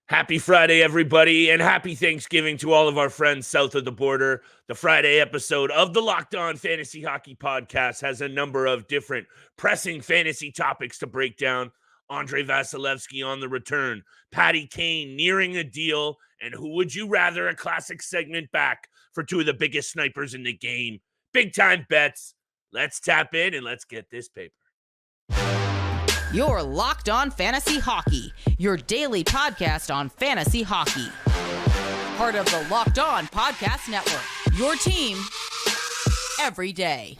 Happy Friday, everybody, and happy Thanksgiving to all of our friends south of the border. The Friday episode of the Locked On Fantasy Hockey Podcast has a number of different pressing fantasy topics to break down. Andrei Vasilevskiy on the return, Patty Kane nearing a deal, and who would you rather, a classic segment back for two of the biggest snipers in the game. Big time bets. Let's tap in and let's get this paper. You're Locked On Fantasy Hockey, your daily podcast on fantasy hockey. Part of the Locked On Podcast Network, your team every day.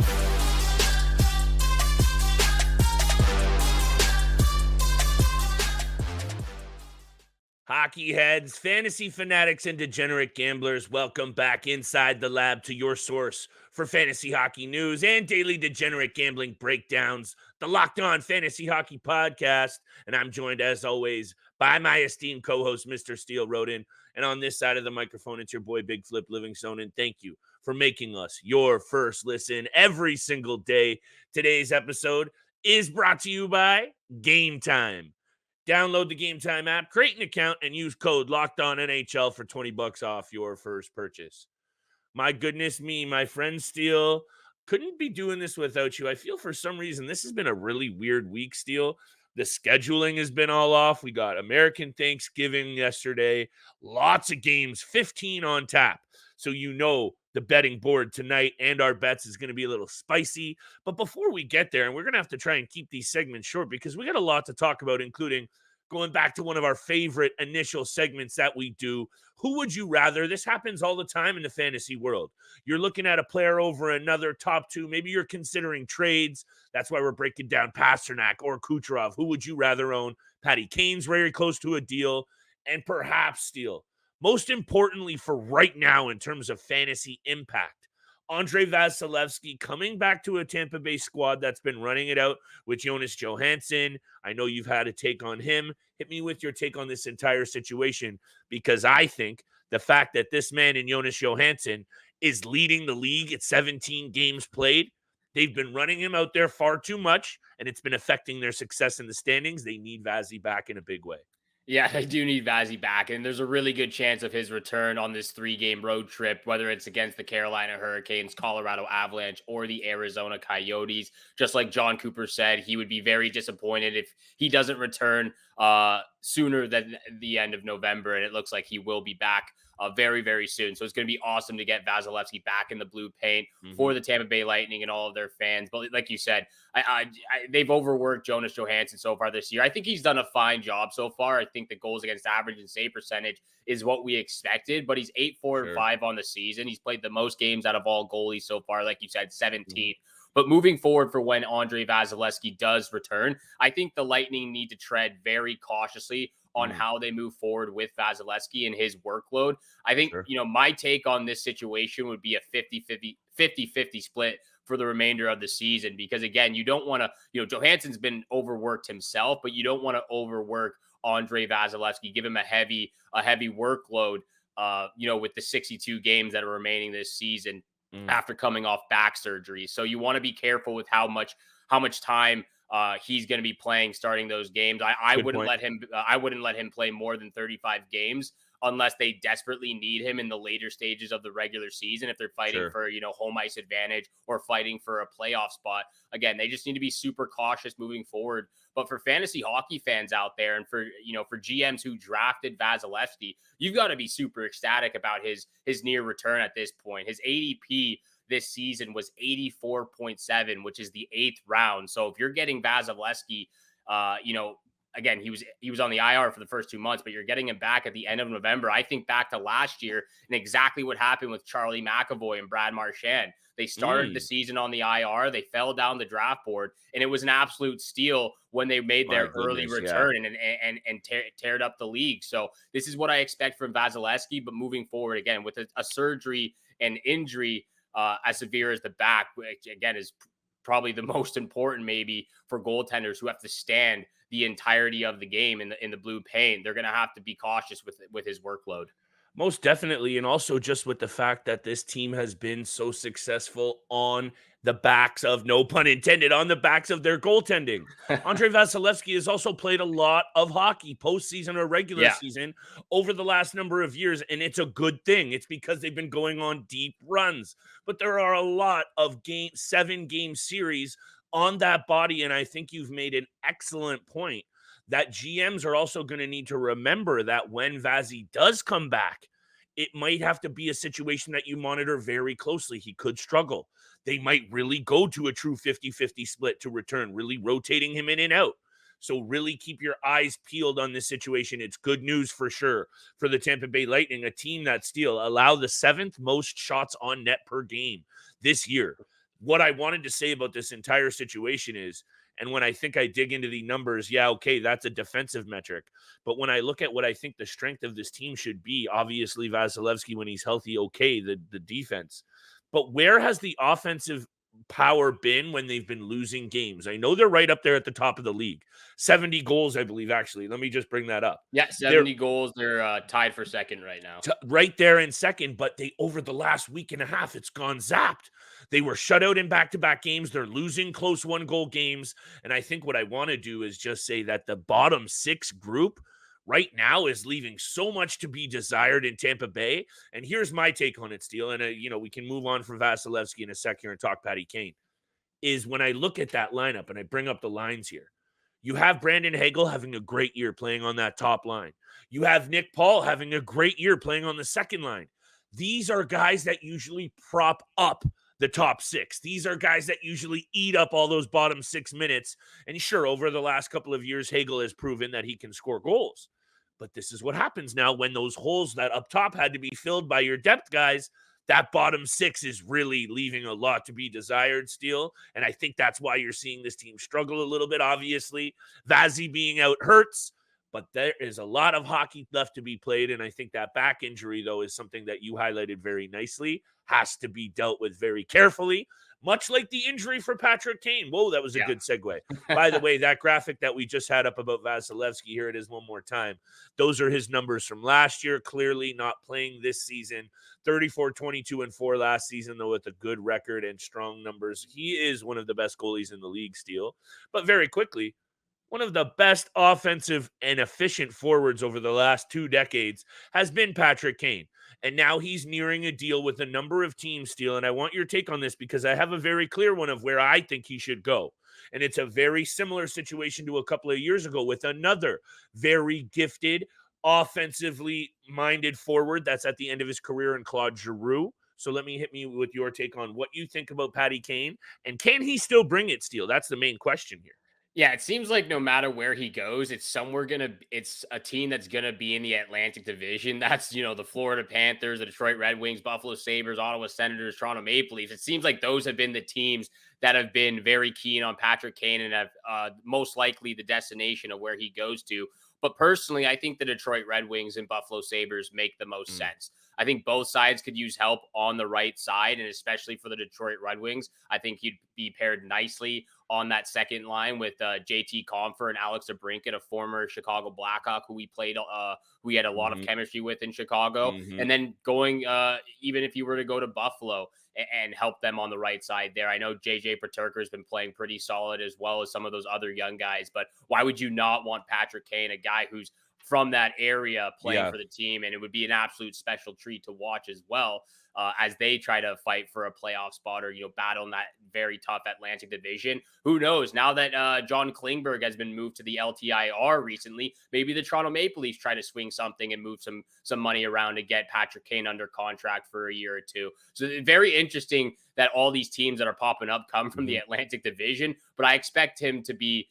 Hockey heads, fantasy fanatics, and degenerate gamblers, welcome back inside the lab to your source for fantasy hockey news and daily degenerate gambling breakdowns, the Locked On Fantasy Hockey Podcast. And I'm joined, as always, by my esteemed co-host, Mr. Steele Roden. And on this side of the microphone, it's your boy, Big Flip Livingstone. And thank you for making us your first listen every single day. Today's episode is brought to you by Game Time. Download the Game Time app, create an account, and use code LOCKEDONNHL for $20 off your first purchase. My goodness me, my friend Steele, couldn't be doing this without you. I feel for some reason this has been a really weird week, Steele. The scheduling has been all off. We got American Thanksgiving yesterday. Lots of games, 15 on tap. So you know the betting board tonight and our bets is going to be a little spicy. But before we get there, and we're going to have to try and keep these segments short because we got a lot to talk about, including going back to one of our favorite initial segments that we do. Who would you rather? This happens all the time in the fantasy world. You're looking at a player over another top two. Maybe you're considering trades. That's why we're breaking down Pastrnak or Kucherov. Who would you rather own? Patty Kane's very close to a deal, and perhaps Steele. Most importantly for right now in terms of fantasy impact, Andrei Vasilevskiy coming back to a Tampa Bay squad that's been running it out with Jonas Johansson. I know you've had a take on him. Hit me with your take on this entire situation, because I think the fact that this man in Jonas Johansson is leading the league at 17 games played, they've been running him out there far too much, and it's been affecting their success in the standings. They need Vazzy back in a big way. Yeah, they do need Vazzy back, and there's a really good chance of his return on this 3-game road trip, whether it's against the Carolina Hurricanes, Colorado Avalanche, or the Arizona Coyotes. Just like John Cooper said, he would be very disappointed if he doesn't return sooner than the end of November, and it looks like he will be back very, very soon. So it's going to be awesome to get Vasilevskiy back in the blue paint for the Tampa Bay Lightning and all of their fans. But like you said, they've overworked Jonas Johansson so far this year. I think he's done a fine job so far. I think the goals against average and save percentage is what we expected, but he's 8-4-5 on the season. He's played the most games out of all goalies so far, like you said, 17. But moving forward for when Andrei Vasilevskiy does return, I think the Lightning need to tread very cautiously on how they move forward with Vasilevskiy and his workload. I think, my take on this situation would be a 50-50 split for the remainder of the season, because again, you don't want to, Johansson's been overworked himself, but you don't want to overwork Andrei Vasilevskiy, give him a heavy workload, with the 62 games that are remaining this season after coming off back surgery. So you want to be careful with how much time he's going to be playing starting those games. I wouldn't let him play more than 35 games unless they desperately need him in the later stages of the regular season. If they're fighting for, home ice advantage or fighting for a playoff spot, again, they just need to be super cautious moving forward. But for fantasy hockey fans out there, and for GMs who drafted Vasilevskiy, you've got to be super ecstatic about his near return at this point. His ADP this season was 84.7, which is the 8th round. So if you're getting Vasilevskiy, again, he was on the IR for the first 2 months, but you're getting him back at the end of November. I think back to last year and exactly what happened with Charlie McAvoy and Brad Marchand. They started the season on the IR. They fell down the draft board, and it was an absolute steal when they made their early return and teared up the league. So this is what I expect from Vasilevskiy. But moving forward, again, with a surgery and injury as severe as the back, which again is probably the most important maybe for goaltenders who have to stand the entirety of the game in the blue paint, they're going to have to be cautious with his workload. Most definitely. And also just with the fact that this team has been so successful on the backs of, no pun intended, on the backs of their goaltending. Andrei Vasilevskiy has also played a lot of hockey, postseason or regular Yeah. season, over the last number of years. And it's a good thing. It's because they've been going on deep runs. But there are a lot of 7-game series on that body. And I think you've made an excellent point that GMs are also going to need to remember that when Vazzy does come back, it might have to be a situation that you monitor very closely. He could struggle. They might really go to a true 50-50 split to return, really rotating him in and out. So really keep your eyes peeled on this situation. It's good news for sure for the Tampa Bay Lightning, a team that still allow the 7th most shots on net per game this year. What I wanted to say about this entire situation is, and when I think I dig into the numbers, yeah, okay, that's a defensive metric. But when I look at what I think the strength of this team should be, obviously Vasilevskiy, when he's healthy, okay, the defense. But where has the offensive power been when they've been losing games? I know they're right up there at the top of the league. 70 goals, I believe, actually. Let me just bring that up. Yeah, They're 70 goals. They're tied for second right now. right there in second, but they, over the last week and a half, it's gone zapped. They were shut out in back-to-back games. They're losing close one-goal games. And I think what I want to do is just say that the bottom 6 group right now is leaving so much to be desired in Tampa Bay. And here's my take on it, Steele. And, we can move on from Vasilevskiy in a sec here and talk Patty Kane. Is when I look at that lineup and I bring up the lines here, you have Brandon Hagel having a great year playing on that top line. You have Nick Paul having a great year playing on the second line. These are guys that usually prop up the top 6. These are guys that usually eat up all those bottom 6 minutes. And sure, over the last couple of years, Hagel has proven that he can score goals. But this is what happens now when those holes that up top had to be filled by your depth guys. That bottom 6 is really leaving a lot to be desired still. And I think that's why you're seeing this team struggle a little bit. Obviously, Vazzy being out hurts, but there is a lot of hockey left to be played. And I think that back injury, though, is something that you highlighted very nicely, has to be dealt with very carefully, much like the injury for Patrick Kane. Whoa, that was a good segue. By the way, that graphic that we just had up about Vasilevskiy, here it is one more time. Those are his numbers from last year, clearly not playing this season. 34, 22, and 4 last season, though, with a good record and strong numbers. He is one of the best goalies in the league, Steele. But very quickly, one of the best offensive and efficient forwards over the last 2 decades has been Patrick Kane. And now he's nearing a deal with a number of teams, Steele. And I want your take on this because I have a very clear one of where I think he should go. And it's a very similar situation to a couple of years ago with another very gifted, offensively minded forward that's at the end of his career in Claude Giroux. So hit me with your take on what you think about Patty Kane. And can he still bring it, Steele? That's the main question here. Yeah, it seems like no matter where he goes, it's a team that's gonna be in the Atlantic Division. That's the Florida Panthers, the Detroit Red Wings, Buffalo Sabres, Ottawa Senators, Toronto Maple Leafs. It seems like those have been the teams that have been very keen on Patrick Kane and have most likely the destination of where he goes to. But personally, I think the Detroit Red Wings and Buffalo Sabres make the most sense. I think both sides could use help on the right side, and especially for the Detroit Red Wings, I think he'd be paired nicely on that second line with JT Compher and Alex DeBrincat, a former Chicago Blackhawk who we had a lot of chemistry with in Chicago. And then going, even if you were to go to Buffalo and help them on the right side there. I know JJ Paterka has been playing pretty solid as well as some of those other young guys, but why would you not want Patrick Kane, a guy who's from that area playing for the team? And it would be an absolute special treat to watch as well as they try to fight for a playoff spot or, battle in that very tough Atlantic Division. Who knows? Now that John Klingberg has been moved to the LTIR recently, maybe the Toronto Maple Leafs try to swing something and move some money around to get Patrick Kane under contract for a year or two. So very interesting that all these teams that are popping up come from the Atlantic Division, but I expect him to be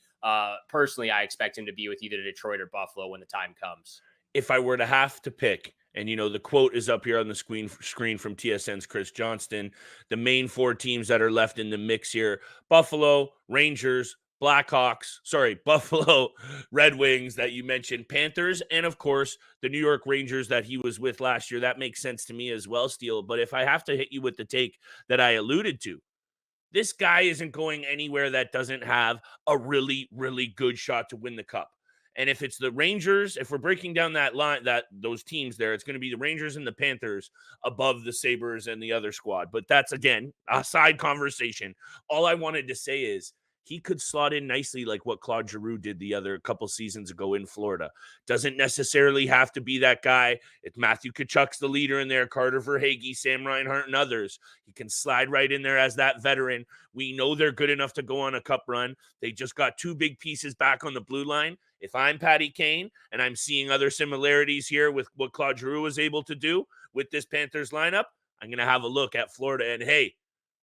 personally, I expect him to be with either Detroit or Buffalo when the time comes. If I were to have to pick, and the quote is up here on the screen from TSN's Chris Johnston, the main 4 teams that are left in the mix here: Buffalo, Rangers, Buffalo Red Wings that you mentioned, Panthers, and of course the New York Rangers that he was with last year. That makes sense to me as well, Steele. But if I have to hit you with the take that I alluded to, this guy isn't going anywhere that doesn't have a really, really good shot to win the cup. And if it's the Rangers, if we're breaking down that line, those teams there, it's going to be the Rangers and the Panthers above the Sabres and the other squad. But that's, again, a side conversation. All I wanted to say is he could slot in nicely like what Claude Giroux did the other couple seasons ago in Florida. Doesn't necessarily have to be that guy. If Matthew Tkachuk's the leader in there, Carter Verhaeghe, Sam Reinhart, and others, he can slide right in there as that veteran. We know they're good enough to go on a cup run. They just got two big pieces back on the blue line. If I'm Patty Kane and I'm seeing other similarities here with what Claude Giroux was able to do with this Panthers lineup, I'm going to have a look at Florida. And hey,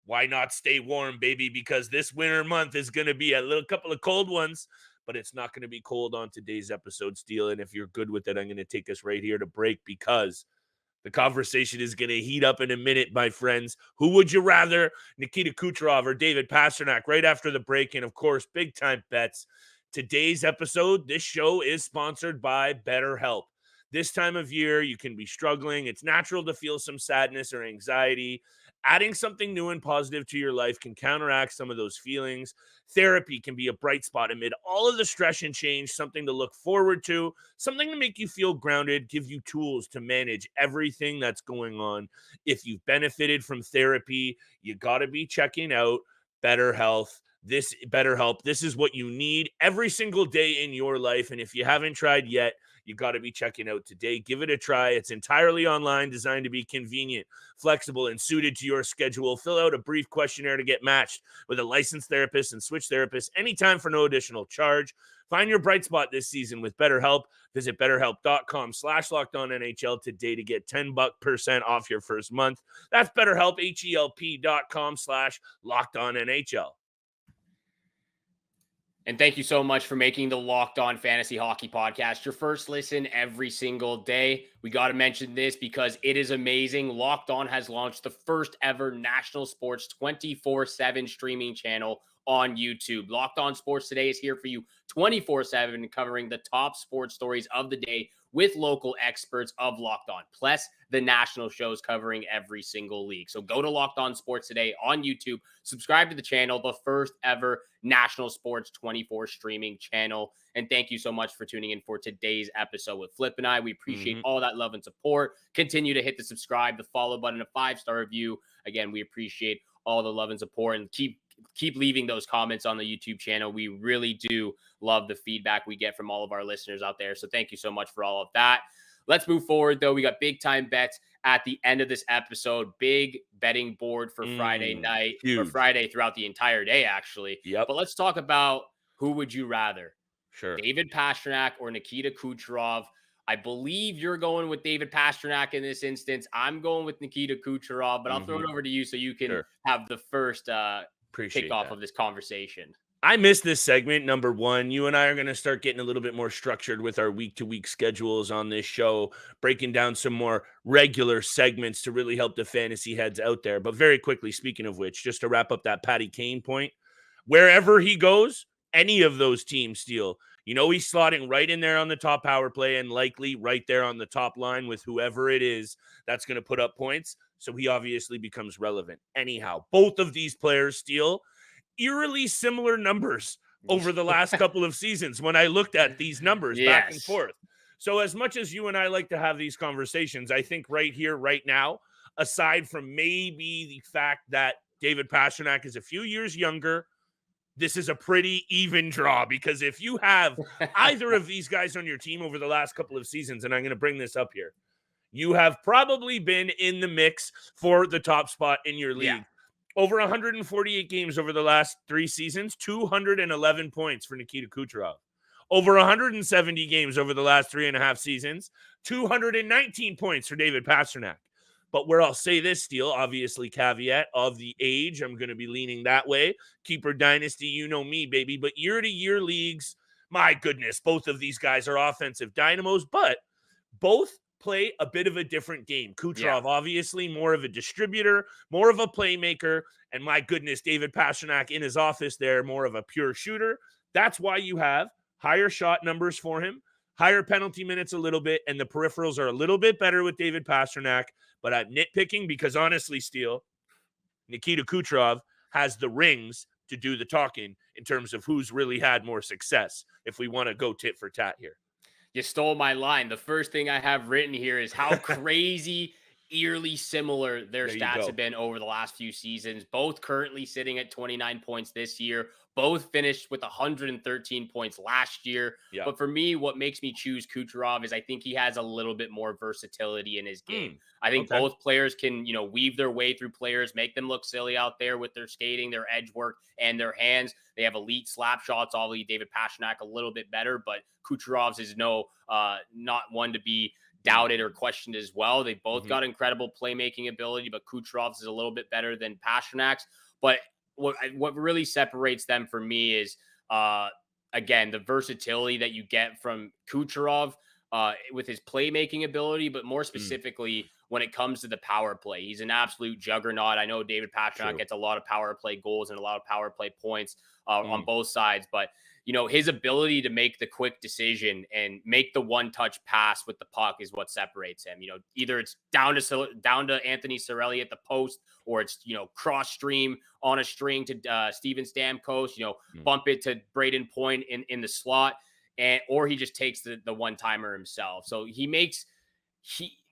why not stay warm, baby? Because this winter month is going to be a little couple of cold ones, but it's not going to be cold on today's episode, Steele. And if you're good with it, I'm going to take us right here to break because the conversation is going to heat up in a minute, my friends. Who would you rather, Nikita Kucherov or David Pastrnak? Right after the break, and of course, big time bets. Today's episode, this show is sponsored by BetterHelp. This time of year, you can be struggling. It's natural to feel some sadness or anxiety. Adding something new and positive to your life can counteract some of those feelings. Therapy can be a bright spot amid all of the stress and change, something to look forward to, something to make you feel grounded, give you tools to manage everything that's going on. If you've benefited from therapy, you got to be checking out BetterHelp. This is what you need every single day in your life. And if you haven't tried yet, you got to be checking out today. Give it a try. It's entirely online, designed to be convenient, flexible, and suited to your schedule. Fill out a brief questionnaire to get matched with a licensed therapist and switch therapists anytime for no additional charge. Find your bright spot this season with BetterHelp. Visit BetterHelp.com/LockedOnNHL today to get 10% off your first month. That's BetterHelp, HELP.com/LockedOnNHL. And thank you so much for making the Locked On Fantasy Hockey Podcast your first listen every single day. We got to mention this because it is amazing. Locked On has launched the first ever national sports 24/7 streaming channel on YouTube. Locked On Sports Today is here for you 24/7, covering the top sports stories of the day with local experts of Locked On, plus the national shows covering every single league. So go to Locked On Sports Today on YouTube, subscribe to the channel, the first ever national sports 24 streaming channel. And thank you so much for tuning in for today's episode with Flip and I. We appreciate all that love and support. Continue to hit the subscribe, the follow button, a 5-star review. Again, we appreciate all the love and support, and keep leaving those comments on the YouTube channel. We really do love the feedback we get from all of our listeners out there. So thank you so much for all of that. Let's move forward, though. We got big time bets at the end of this episode. Big betting board for Friday night, huge. or Friday throughout the entire day, actually. Yep. But let's talk about who would you rather? Sure. David Pastrnak or Nikita Kucherov? I believe you're going with David Pastrnak in this instance. I'm going with Nikita Kucherov, but I'll throw it over to you so you can have the first kickoff of this conversation. I missed this segment, number one. You and I are going to start getting a little bit more structured with our week-to-week schedules on this show, breaking down some more regular segments to really help the fantasy heads out there. But very quickly, speaking of which, just to wrap up that Patty Kane point, wherever he goes, any of those teams steal. You know, he's slotting right in there on the top power play and likely right there on the top line with whoever it is that's going to put up points. So he obviously becomes relevant. Anyhow, both of these players steal eerily similar numbers over the last couple of seasons when I looked at these numbers back and forth. So as much as you and I like to have these conversations, I think right here, right now, aside from maybe the fact that David Pastrnak is a few years younger, this is a pretty even draw, because if you have either of these guys on your team over the last couple of seasons, and I'm going to bring this up here, you have probably been in the mix for the top spot in your league. Yeah. Over 148 games over the last 3 seasons, 211 points for Nikita Kucherov. Over 170 games over the last 3.5 seasons, 219 points for David Pastrnak. But where I'll say this, Steele, obviously caveat of the age, I'm going to be leaning that way. Keeper Dynasty, you know me, baby. But year-to-year leagues, my goodness, both of these guys are offensive dynamos, but both play a bit of a different game. Kucherov, obviously, more of a distributor, more of a playmaker, and my goodness, David Pastrnak in his office there, more of a pure shooter. That's why you have higher shot numbers for him, higher penalty minutes a little bit, and the peripherals are a little bit better with David Pastrnak. But I'm nitpicking because honestly, Steele, Nikita Kucherov has the rings to do the talking in terms of who's really had more success, if we want to go tit for tat here. You stole my line. The first thing I have written here is how crazy, eerily similar their There you stats go. have been over the last few seasons. Both currently sitting at 29 points this year. Both finished with 113 points last year. Yeah. But for me, what makes me choose Kucherov is I think he has a little bit more versatility in his game. I think Okay. both players can, weave their way through players, make them look silly out there with their skating, their edge work, and their hands. They have elite slap shots. Obviously, David Pastrnak a little bit better, but Kucherov's is not one to be doubted or questioned as well. They both got incredible playmaking ability, but Kucherov's is a little bit better than Pasternak's. But what really separates them for me is, again, the versatility that you get from Kucherov with his playmaking ability, but more specifically when it comes to the power play. He's an absolute juggernaut. I know David Pastrnak gets a lot of power play goals and a lot of power play points on both sides, but his ability to make the quick decision and make the one-touch pass with the puck is what separates him. Either it's down to Anthony Cirelli at the post, or it's cross stream on a string to Steven Stamkos. Bump it to Braden Point in the slot, or he just takes the one-timer himself. So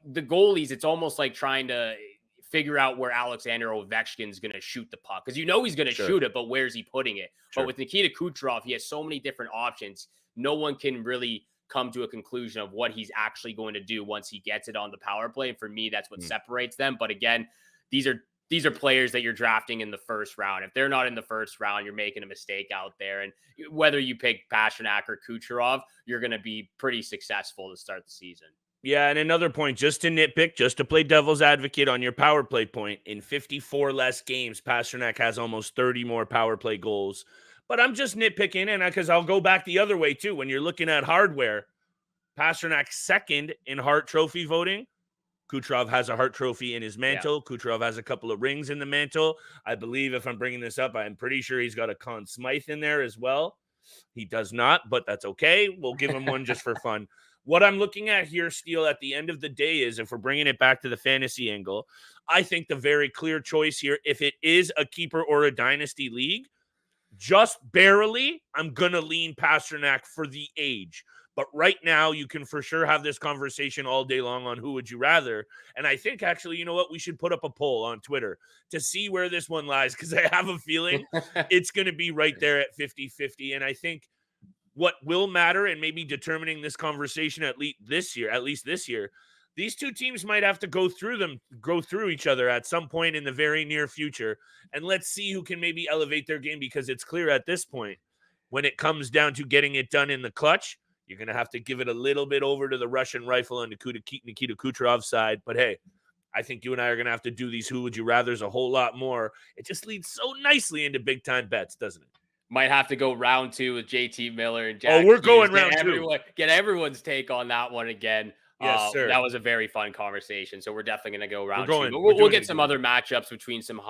the goalies. It's almost like trying to figure out where Alexander Ovechkin's going to shoot the puck, because he's going to shoot it, but where's he putting it? But with Nikita Kucherov, he has so many different options. No one can really come to a conclusion of what he's actually going to do once he gets it on the power play. And for me, that's what separates them. But again, these are players that you're drafting in the first round. If they're not in the first round, you're making a mistake out there. And whether you pick Pastrnak or Kucherov, you're going to be pretty successful to start the season. Yeah, and another point, just to nitpick, just to play devil's advocate on your power play point, in 54 less games, Pastrnak has almost 30 more power play goals. But I'm just nitpicking, and because I'll go back the other way too. When you're looking at hardware, Pasternak's second in Hart Trophy voting. Kucherov has a Hart Trophy in his mantle. Yeah. Kucherov has a couple of rings in the mantle. I believe, if I'm bringing this up, I'm pretty sure he's got a Conn Smythe in there as well. He does not, but that's okay. We'll give him one just for fun. What I'm looking at here, Steele, at the end of the day is, if we're bringing it back to the fantasy angle, I think the very clear choice here, if it is a keeper or a dynasty league, just barely, I'm going to lean Pastrnak for the age. But right now, you can for sure have this conversation all day long on who would you rather. And I think, actually, you know what? We should put up a poll on Twitter to see where this one lies, because I have a feeling it's going to be right there at 50-50. And I think what will matter, and maybe determining this conversation at least this year, these two teams might have to go through each other at some point in the very near future. And let's see who can maybe elevate their game, because it's clear at this point, when it comes down to getting it done in the clutch, you're going to have to give it a little bit over to the Russian rifle on Nikita Kucherov's side. But hey, I think you and I are going to have to do these who would you rathers a whole lot more. It just leads so nicely into big time bets, doesn't it? Might have to go round 2 with JT Miller and Jack. Oh, we're going round 2. Get everyone's take on that one again. Yes, sir. That was a very fun conversation. So we're definitely going to go round 2. But we'll get some other matchups between some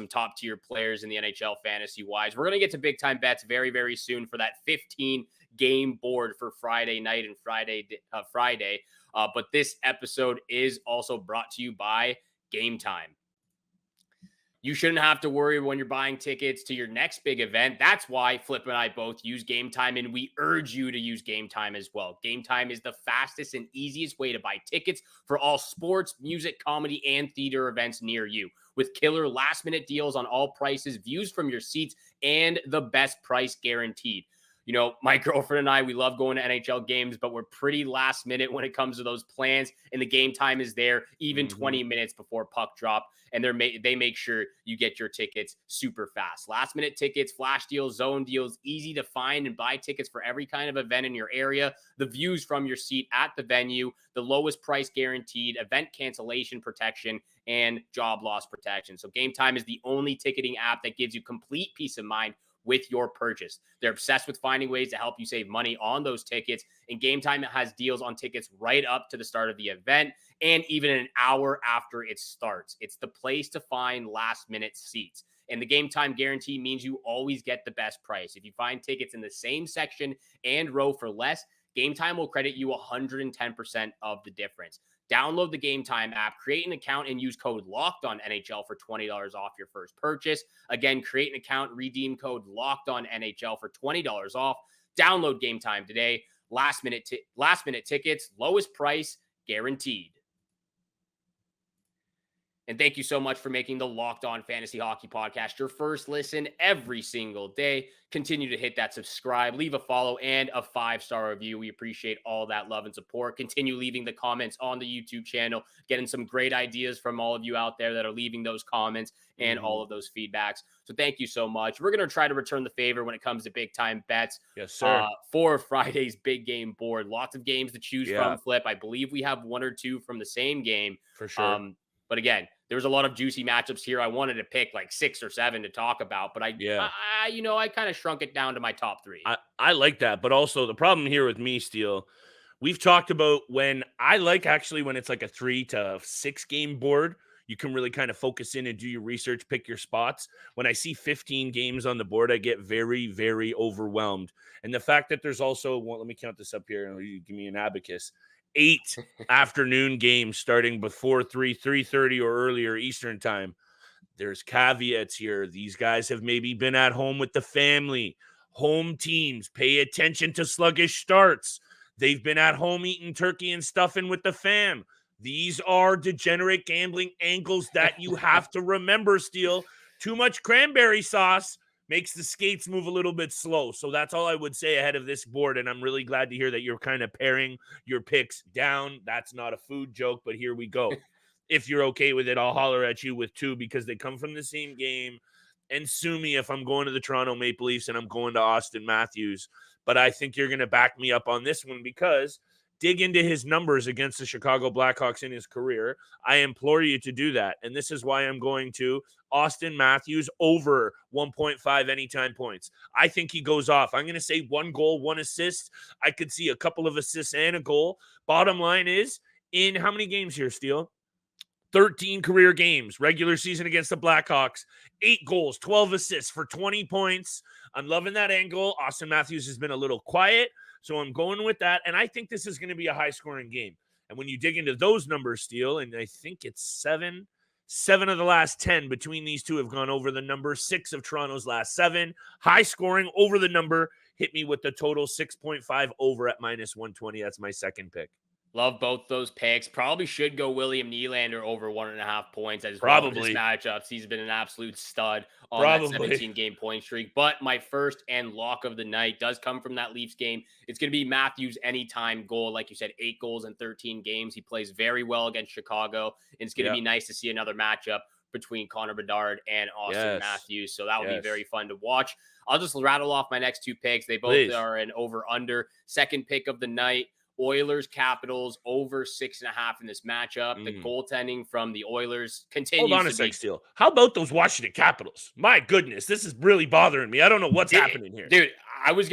top tier players in the NHL fantasy wise. We're going to get to big time bets very, very soon for that 15 game board for Friday night and Friday. But this episode is also brought to you by Game Time. You shouldn't have to worry when you're buying tickets to your next big event. That's why Flip and I both use Game Time, and we urge you to use Game Time as well. Game Time is the fastest and easiest way to buy tickets for all sports, music, comedy, and theater events near you. With killer last-minute deals on all prices, views from your seats, and the best price guaranteed. My girlfriend and I, we love going to NHL games, but we're pretty last minute when it comes to those plans. And the Game Time is there even 20 minutes before puck drop. And they make sure you get your tickets super fast. Last minute tickets, flash deals, zone deals, easy to find and buy tickets for every kind of event in your area. The views from your seat at the venue, the lowest price guaranteed, event cancellation protection, and job loss protection. So Game Time is the only ticketing app that gives you complete peace of mind with your purchase. They're obsessed with finding ways to help you save money on those tickets. And Game Time has deals on tickets right up to the start of the event and even an hour after it starts. It's the place to find last minute seats. And the Game Time guarantee means you always get the best price. If you find tickets in the same section and row for less, Game Time will credit you 110% of the difference. Download the Game Time app, create an account, and use code LOCKEDONNHL for $20 off your first purchase. Again, create an account, redeem code LOCKEDONNHL for $20 off. Download Game Time today. Last minute tickets, lowest price guaranteed. And thank you so much for making the Locked On Fantasy Hockey Podcast your first listen every single day. Continue to hit that subscribe, leave a follow, and a 5-star review. We appreciate all that love and support. Continue leaving the comments on the YouTube channel, getting some great ideas from all of you out there that are leaving those comments and all of those feedbacks. So thank you so much. We're going to try to return the favor when it comes to big time bets. Yes, sir. For Friday's big game board. Lots of games to choose from, Flip. I believe we have one or two from the same game. For sure. But again, there was a lot of juicy matchups here. I wanted to pick like 6 or 7 to talk about, but I kind of shrunk it down to my top 3. I like that, but also the problem here with me, Steele, we've talked about when it's like a 3 to 6 game board, you can really kind of focus in and do your research, pick your spots. When I see 15 games on the board, I get very, very overwhelmed. And the fact that there's also, let me count this up here. You give me an abacus. 8 afternoon games starting before 3:30 or earlier Eastern time. There's caveats here. These guys have maybe been at home with the family. Home teams pay attention to sluggish starts. They've been at home eating turkey and stuffing with the fam. These are degenerate gambling angles that you have to remember, Steele. Too much cranberry sauce makes the skates move a little bit slow. So that's all I would say ahead of this board. And I'm really glad to hear that you're kind of paring your picks down. That's not a food joke, but here we go. If you're okay with it, I'll holler at you with 2 because they come from the same game. And sue me if I'm going to the Toronto Maple Leafs and I'm going to Austin Matthews. But I think you're going to back me up on this one because dig into his numbers against the Chicago Blackhawks in his career. I implore you to do that. And this is why I'm going to Austin Matthews over 1.5 anytime points. I think he goes off. I'm going to say 1 goal, 1 assist. I could see a couple of assists and a goal. Bottom line is, in how many games here, Steele? 13 career games, regular season against the Blackhawks, 8 goals, 12 assists for 20 points. I'm loving that angle. Austin Matthews has been a little quiet, so I'm going with that. And I think this is going to be a high-scoring game. And when you dig into those numbers, Steele, and I think it's 7 of the last 10 between these two have gone over the number. 6 of Toronto's last 7. High scoring over the number. Hit me with the total 6.5 over at -120. That's my second pick. Love both those picks. Probably should go William Nylander over 1.5 points as Probably. well in his matchups. He's been an absolute stud on that 17-game point streak. But my first and lock of the night does come from that Leafs game. It's going to be Matthews' anytime goal. Like you said, 8 goals in 13 games. He plays very well against Chicago. And it's going to be nice to see another matchup between Connor Bedard and Austin Matthews. So that would be very fun to watch. I'll just rattle off my next 2 picks. They both are an over-under. Second pick of the night. Oilers, Capitals, over 6.5 in this matchup. The goaltending from the Oilers continues. Hold on a sec, Steele. How about those Washington Capitals? My goodness, this is really bothering me. I don't know what's happening here. Dude, I was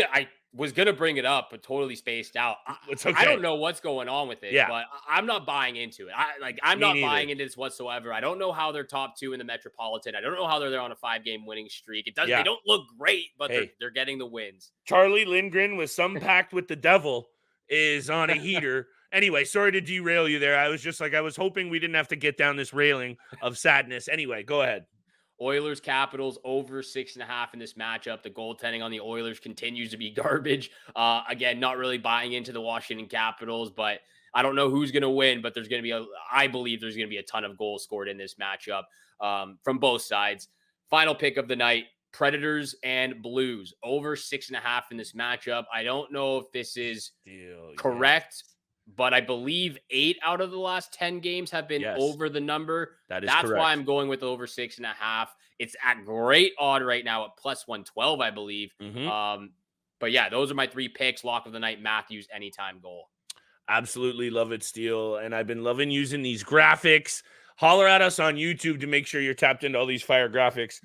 gonna bring it up, but totally spaced out. It's okay. I don't know what's going on with it, but I'm not buying into it. I'm not buying into this whatsoever. I don't know how they're top 2 in the Metropolitan. I don't know how they're there on a 5-game winning streak. They don't look great, but they're getting the wins. Charlie Lindgren with some pact with the devil is on a heater. Anyway, sorry to derail you there. I was hoping we didn't have to get down this railing of sadness. Anyway, go ahead. Oilers, Capitals, over 6.5 in this matchup. The goaltending on the Oilers continues to be garbage. Again, not really buying into the Washington Capitals, but I don't know who's going to win, but I believe there's going to be a ton of goals scored in this matchup from both sides. Final pick of the night. Predators and Blues over 6.5 in this matchup. I don't know if this is correct, but I believe 8 out of the last 10 games have been over the number. That's correct. Why I'm going with over 6.5. It's at great odd right now at +112, I believe. But yeah, those are my 3 picks. Lock of the night, Matthews, anytime goal. Absolutely love it, Steele. And I've been loving using these graphics. Holler at us on YouTube to make sure you're tapped into all these fire graphics.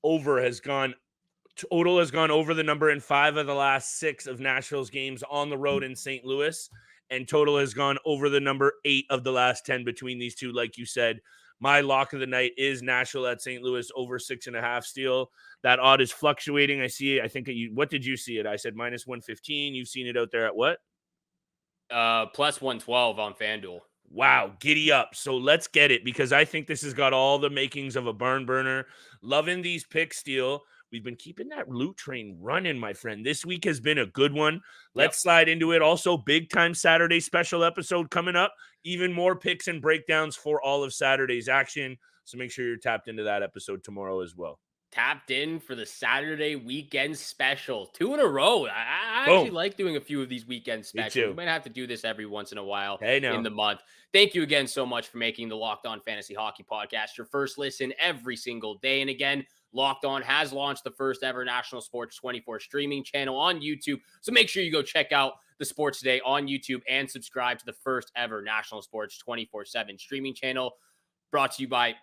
Total has gone over the number in 5 of the last 6 of Nashville's games on the road in St. Louis. And total has gone over the number 8 of the last 10 between these two. Like you said, My lock of the night is Nashville at St. Louis over 6.5 Steele. That odd is fluctuating. I see it. I think what did you see it? I said minus 115. You've seen it out there at what? Plus 112 on FanDuel. Wow, giddy up. So let's get it, because I think this has got all the makings of a barn burner. Loving these picks, Steele. We've been keeping that loot train running, my friend. This week has been a good one. Let's slide into it. Also, big time Saturday special episode coming up. Even more picks and breakdowns for all of Saturday's action. So make sure you're tapped into that episode tomorrow as well. Tapped in for the Saturday weekend special. 2 in a row. I actually like doing a few of these weekend specials. We might have to do this every once in a while in the month. Thank you again so much for making the Locked On Fantasy Hockey Podcast your first listen every single day. And again, Locked On has launched the first ever National Sports 24 streaming channel on YouTube. So make sure you go check out the Sports Today on YouTube and subscribe to the first ever National Sports 24/7 streaming channel, brought to you by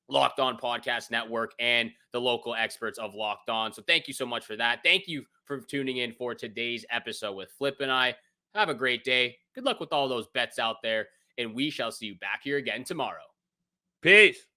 Locked On Podcast Network and the local experts of Locked On. So thank you so much for that. Thank you for tuning in for today's episode with Flip and I. Have a great day. Good luck with all those bets out there, and we shall see you back here again tomorrow. Peace.